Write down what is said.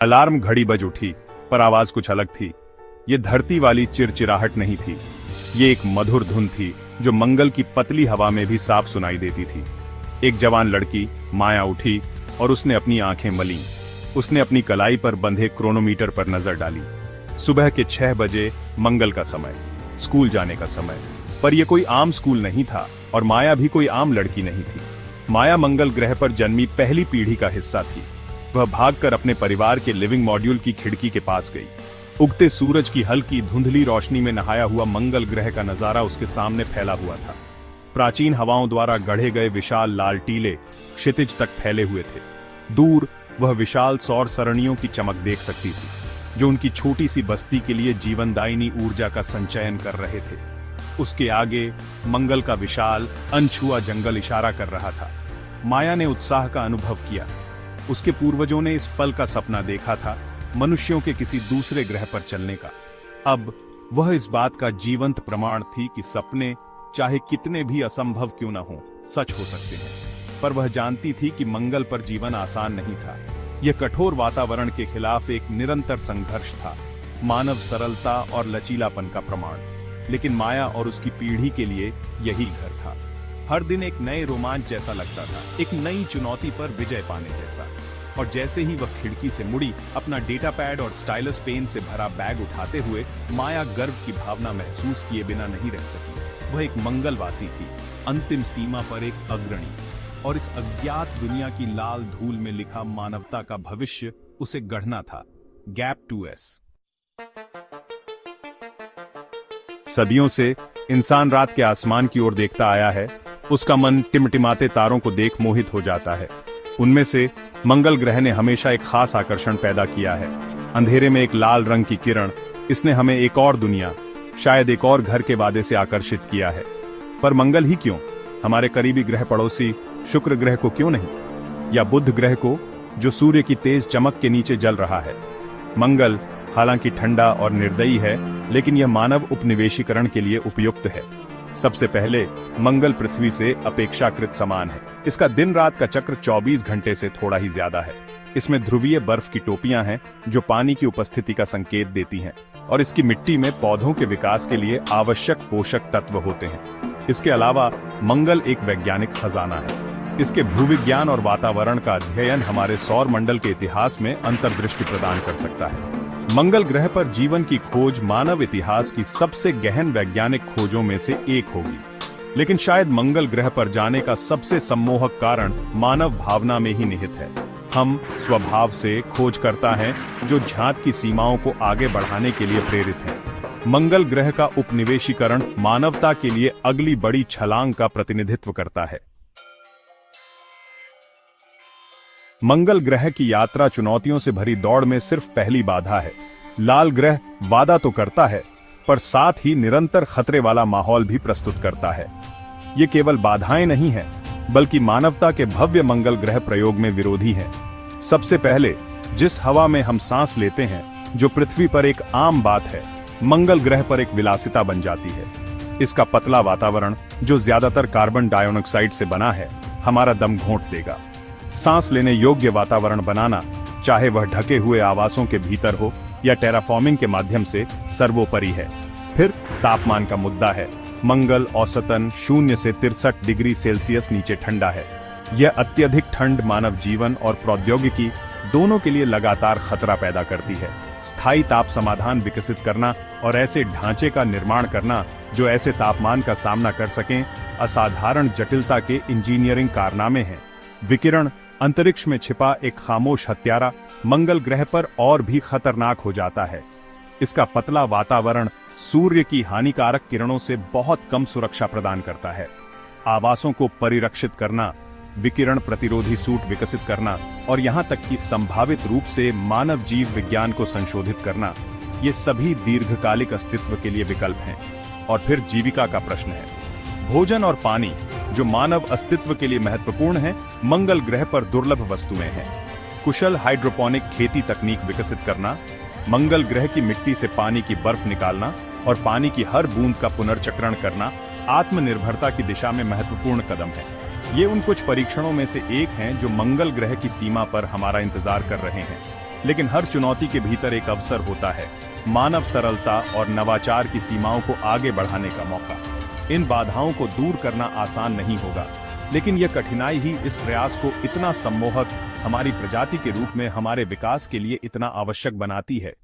Alarm घड़ी बज उठी, पर आवाज कुछ अलग थी। ये धरती वाली चिरचिराहट नहीं थी, ये एक मधुर धुन थी जो मंगल की पतली हवा में भी साफ सुनाई देती थी। एक जवान लड़की माया उठी और उसने अपनी आंखें मलीं। उसने अपनी कलाई पर बंधे क्रोनोमीटर पर नजर डाली। सुबह के 6 बजे मंगल का समय, स्कूल जाने का समय। पर यह कोई आम स्कूल नहीं था और माया भी कोई आम लड़की नहीं थी। माया मंगल ग्रह पर जन्मी पहली पीढ़ी का हिस्सा थी। वह भागकर अपने परिवार के लिविंग मॉड्यूल की खिड़की के पास गई। उगते सूरज की हल्की धुंधली रोशनी में नहाया हुआ मंगल ग्रह का नजारा उसके सामने फैला हुआ था। प्राचीन हवाओं द्वारा गढ़े गए विशाल लाल टीले क्षितिज तक फैले हुए थे। दूर वह विशाल सौर सरणियों की चमक देख सकती थी, जो उनकी छोटी सी बस्ती के लिए जीवनदायिनी ऊर्जा का संचयन कर रहे थे। उसके आगे मंगल का विशाल अनछुआ जंगल इशारा कर रहा था। माया ने उत्साह का अनुभव किया। उसके पूर्वजों ने इस पल का सपना देखा था, मनुष्यों के किसी दूसरे ग्रह पर चलने का। अब वह इस बात का जीवंत प्रमाण थी कि सपने चाहे कितने भी असंभव क्यों न हो, सच हो सकते हैं। पर वह जानती थी कि मंगल पर जीवन आसान नहीं था। यह कठोर वातावरण के खिलाफ एक निरंतर संघर्ष था, मानव सरलता और लचीलापन का प्रमाण। लेकिन माया और उसकी पीढ़ी के लिए यही घर था। हर दिन एक नए रोमांच जैसा लगता था, एक नई चुनौती पर विजय पाने जैसा। और जैसे ही वह खिड़की से मुड़ी, अपना डेटा पैड और स्टाइलस पेन से भरा बैग उठाते हुए, माया गर्व की भावना महसूस किए बिना नहीं रह सकी। वह एक मंगलवासी थी, अंतिम सीमा पर एक अग्रणी, और इस अज्ञात दुनिया की लाल धूल में लिखा मानवता का भविष्य उसे गढ़ना था। Gap 2S। सदियों से इंसान रात के आसमान की ओर देखता आया है। उसका मन टिमटिमाते तारों को देख मोहित हो जाता है। उनमें से मंगल ग्रह ने हमेशा एक खास आकर्षण पैदा किया है। अंधेरे में एक लाल रंग की किरण, इसने हमें एक और दुनिया, शायद एक और घर के वादे से आकर्षित किया है। पर मंगल ही क्यों? हमारे करीबी ग्रह पड़ोसी शुक्र ग्रह को क्यों नहीं? या बुध ग्रह को, जो सूर्य की तेज चमक के नीचे जल रहा है? मंगल हालांकि ठंडा और निर्दयी है, लेकिन यह मानव उपनिवेशीकरण के लिए उपयुक्त है। सबसे पहले मंगल पृथ्वी से अपेक्षाकृत समान है। इसका दिन रात का चक्र 24 घंटे से थोड़ा ही ज्यादा है। इसमें ध्रुवीय बर्फ की टोपियां हैं जो पानी की उपस्थिति का संकेत देती हैं, और इसकी मिट्टी में पौधों के विकास के लिए आवश्यक पोषक तत्व होते हैं। इसके अलावा मंगल एक वैज्ञानिक खजाना है। इसके भूविज्ञान और वातावरण का अध्ययन हमारे सौर मंडल के इतिहास में अंतर्दृष्टि प्रदान कर सकता है। मंगल ग्रह पर जीवन की खोज मानव इतिहास की सबसे गहन वैज्ञानिक खोजों में से एक होगी। लेकिन शायद मंगल ग्रह पर जाने का सबसे सम्मोहक कारण मानव भावना में ही निहित है। हम स्वभाव से खोजकर्ता हैं, जो झांत की सीमाओं को आगे बढ़ाने के लिए प्रेरित हैं। मंगल ग्रह का उपनिवेशीकरण मानवता के लिए अगली बड़ी छलांग का प्रतिनिधित्व करता है। मंगल ग्रह की यात्रा चुनौतियों से भरी दौड़ में सिर्फ पहली बाधा है। लाल ग्रह वादा तो करता है, पर साथ ही निरंतर खतरे वाला माहौल भी प्रस्तुत करता है। ये केवल बाधाएं नहीं हैं, बल्कि मानवता के भव्य मंगल ग्रह प्रयोग में विरोधी हैं। सबसे पहले जिस हवा में हम सांस लेते हैं, जो पृथ्वी पर एक आम बात है, मंगल ग्रह पर एक विलासिता बन जाती है। इसका पतला वातावरण, जो ज्यादातर कार्बन डाइऑक्साइड से बना है, हमारा दम घोंट देगा। सांस लेने योग्य वातावरण बनाना, चाहे वह ढके हुए आवासों के भीतर हो या टेराफॉर्मिंग के माध्यम से, सर्वोपरि है। फिर तापमान का मुद्दा है। मंगल औसतन 0 से 63 डिग्री सेल्सियस नीचे ठंडा है। यह अत्यधिक ठंड मानव जीवन और प्रौद्योगिकी दोनों के लिए लगातार खतरा पैदा करती है। स्थायी ताप समाधान विकसित करना और ऐसे ढांचे का निर्माण करना जो ऐसे तापमान का सामना कर सकें, असाधारण जटिलता के इंजीनियरिंग कारनामे हैं। विकिरण, अंतरिक्ष में छिपा एक खामोश हत्यारा, मंगल ग्रह पर और भी खतरनाक हो जाता है। इसका पतला वातावरण सूर्य की हानिकारक किरणों से बहुत कम सुरक्षा प्रदान करता है। आवासों को परिरक्षित करना, विकिरण प्रतिरोधी सूट विकसित करना, और यहां तक कि संभावित रूप से मानव जीव विज्ञान को संशोधित करना, ये सभी दीर्घकालिक अस्तित्व के लिए विकल्प हैं। और फिर जीविका का प्रश्न है। भोजन और पानी, जो मानव अस्तित्व के लिए महत्वपूर्ण है, मंगल ग्रह पर दुर्लभ वस्तुएं हैं। कुशल हाइड्रोपोनिक खेती तकनीक विकसित करना, मंगल ग्रह की मिट्टी से पानी की बर्फ निकालना और पानी की हर बूंद का पुनर्चक्रण करना आत्मनिर्भरता की दिशा में महत्वपूर्ण कदम है। ये उन कुछ परीक्षणों में से एक हैं जो मंगल ग्रह की सीमा पर हमारा इंतजार कर रहे हैं। लेकिन हर चुनौती के भीतर एक अवसर होता है, मानव सरलता और नवाचार की सीमाओं को आगे बढ़ाने का मौका। इन बाधाओं को दूर करना आसान नहीं होगा, लेकिन यह कठिनाई ही इस प्रयास को इतना सम्मोहक, हमारी प्रजाति के रूप में हमारे विकास के लिए इतना आवश्यक बनाती है।